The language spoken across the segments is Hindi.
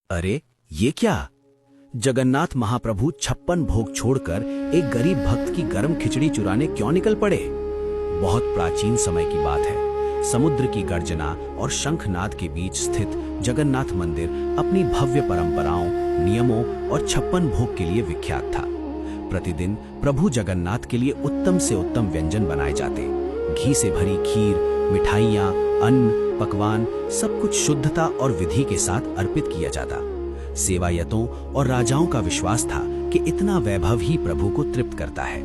अरे ये क्या? जगन्नाथ महाप्रभु 56 भोग छोड़कर एक गरीब भक्त की गर्म खिचड़ी चुराने क्यों निकल पड़े? बहुत प्राचीन समय की बात है। समुद्र की गर्जना और शंखनाद के बीच स्थित जगन्नाथ मंदिर अपनी भव्य परंपराओं, नियमों और 56 भोग के लिए विख्यात था। प्रतिदिन प्रभु जगन्नाथ के लिए उत्तम से उत्तम व्यंजन बनाए जाते। घी से भरी खीर, मिठाइयाँ, अन्न, पकवान सब कुछ शुद्धता और विधि के साथ अर्पित किया जाता। सेवायतों और राजाओं का विश्वास था कि इतना वैभव ही प्रभु को तृप्त करता है,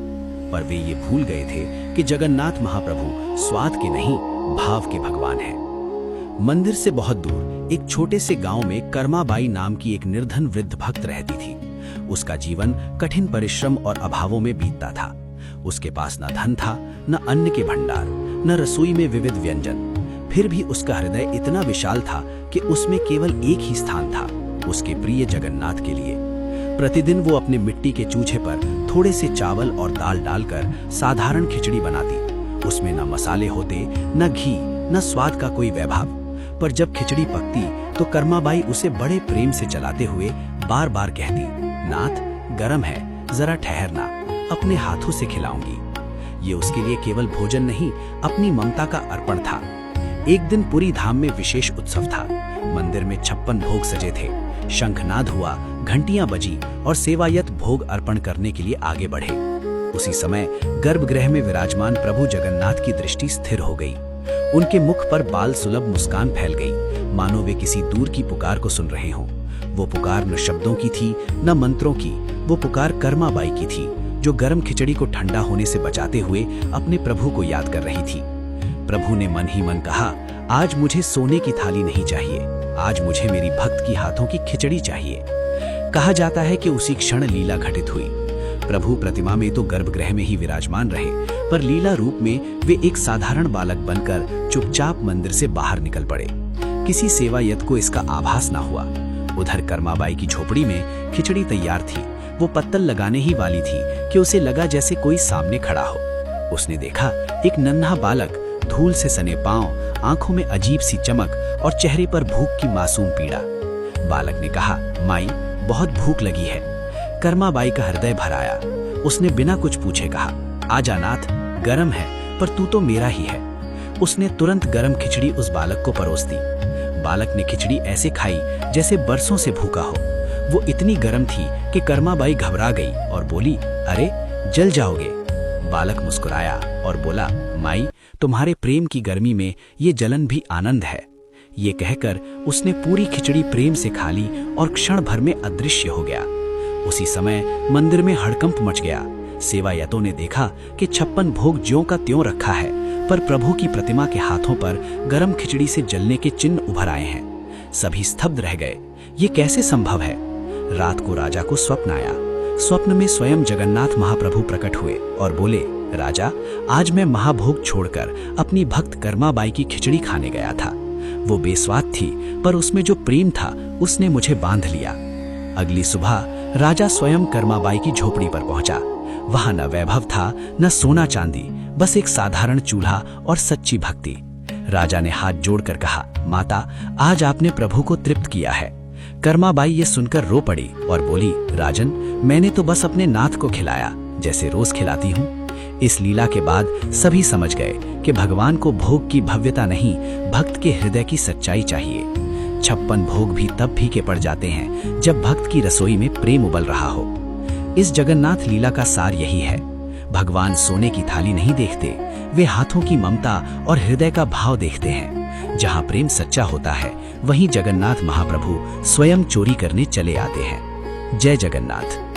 पर वे ये भूल गए थे कि जगन्नाथ महाप्रभु स्वाद के नहीं, भाव के भगवान हैं। मंदिर से बहुत दूर एक छोटे से गांव में कर्माबाई नाम की एक निर्धन वृद्ध भक्त रहती थी। उसका जीवन कठिन परिश्रम और अभावों में बीतता था। उसके पास न धन था, न अन्न के भंडार, न रसोई में विविध व्यंजन। फिर भी उसका हृदय इतना विशाल था कि उसमें केवल एक ही स्थान था, उसके प्रिय जगन्नाथ के लिए। प्रतिदिन वो अपने मिट्टी के चूल्हे पर थोड़े से चावल और दाल डालकर साधारण खिचड़ी बनाती। उसमें न मसाले होते, न घी, न स्वाद का कोई वैभव। पर जब खिचड़ी पकती तो कर्माबाई उसे बड़े प्रेम से चलाते हुए बार बार कहती, नाथ गरम है, जरा ठहरना, अपने हाथों से खिलाऊंगी। ये उसके लिए केवल भोजन नहीं, अपनी ममता का अर्पण था। एक दिन पूरी धाम में विशेष उत्सव था। मंदिर में 56 भोग सजे थे। शंखनाद हुआ, घंटियां बजी और सेवायत भोग अर्पण करने के लिए आगे बढ़े। उसी समय गर्भगृह में विराजमान प्रभु जगन्नाथ की दृष्टि स्थिर हो गई। उनके मुख पर बाल सुलभ मुस्कान फैल गई, मानो वे किसी दूर की पुकार को सुन रहे हों। वो पुकार न शब्दों की थी, न मंत्रों की। वो पुकार कर्माबाई की थी, जो गर्म खिचड़ी को ठंडा होने से बचाते हुए अपने प्रभु को याद कर रही थी। प्रभु ने मन ही मन कहा, आज मुझे सोने की थाली नहीं चाहिए, आज मुझे मेरी भक्त की हाथों की खिचड़ी चाहिए। कहा जाता है कि उसी क्षण लीला घटित हुई। प्रभु प्रतिमा में तो गर्भगृह में ही विराजमान रहे, पर लीला रूप में वे एक साधारण बालक बनकर चुपचाप मंदिर से बाहर निकल पड़े। किसी सेवायत को इसका आभास ना हुआ। उधर कर्माबाई की झोपड़ी में खिचड़ी तैयार थी। वो पत्तल लगाने ही वाली थी कि उसे लगा जैसे कोई सामने खड़ा हो। उसने देखा एक नन्हा बालक, धूल से सने पांव, आंखों में अजीब सी चमक और चेहरे पर भूख की मासूम पीड़ा। बालक ने कहा, माई बहुत भूख लगी है। कर्माबाई का हृदय भर आया। उसने बिना कुछ पूछे कहा, आजा नाथ, गरम है, पर तू तो मेरा ही है। उसने तुरंत गरम खिचड़ी उस बालक को परोस दी। बालक ने खिचड़ी ऐसे खाई जैसे बरसों से भूखा हो। वो इतनी गर्म थी कि कर्माबाई घबरा गई और बोली, अरे जल जाओगे। बालक मुस्कुराया और बोला, माई तुम्हारे प्रेम की गर्मी में ये जलन भी आनंद है। ये कहकर उसने पूरी खिचड़ी प्रेम से खा ली और क्षण भर में अदृश्य हो गया। उसी समय मंदिर में हड़कंप मच गया। सेवायतों ने देखा कि 56 भोग ज्यों का त्यों रखा है, पर प्रभु की प्रतिमा के हाथों पर गरम खिचड़ी से जलने के चिन्ह उभर आए हैं। सभी स्तब्ध रह गए। ये कैसे संभव है? रात को राजा को स्वप्न आया। स्वप्न में स्वयं जगन्नाथ महाप्रभु प्रकट हुए और बोले, राजा, आज मैं महाभोग छोड़कर अपनी भक्त कर्माबाई की खिचड़ी खाने गया था। वो बेस्वाद थी, पर उसमें जो प्रेम था उसने मुझे बांध लिया। अगली सुबह राजा स्वयं कर्माबाई की झोपड़ी पर पहुंचा। वहां न वैभव था, न सोना चांदी, बस एक साधारण चूल्हा और सच्ची भक्ति। राजा ने हाथ जोड़कर कहा, माता, आज आपने प्रभु को तृप्त किया है। कर्माबाई ये सुनकर रो पड़ी और बोली, राजन, मैंने तो बस अपने नाथ को खिलाया, जैसे रोज खिलाती हूँ। इस लीला के बाद सभी समझ गए कि भगवान को भोग की भव्यता नहीं, भक्त के हृदय की सच्चाई चाहिए। 56 भोग भी तब फीके पड़ जाते हैं जब भक्त की रसोई में प्रेम उबल रहा हो। इस जगन्नाथ लीला का सार यही है। भगवान सोने की थाली नहीं देखते, वे हाथों की ममता और हृदय का भाव देखते हैं। जहाँ प्रेम सच्चा होता है, वहीं जगन्नाथ महाप्रभु स्वयं चोरी करने चले आते हैं। जय जगन्नाथ।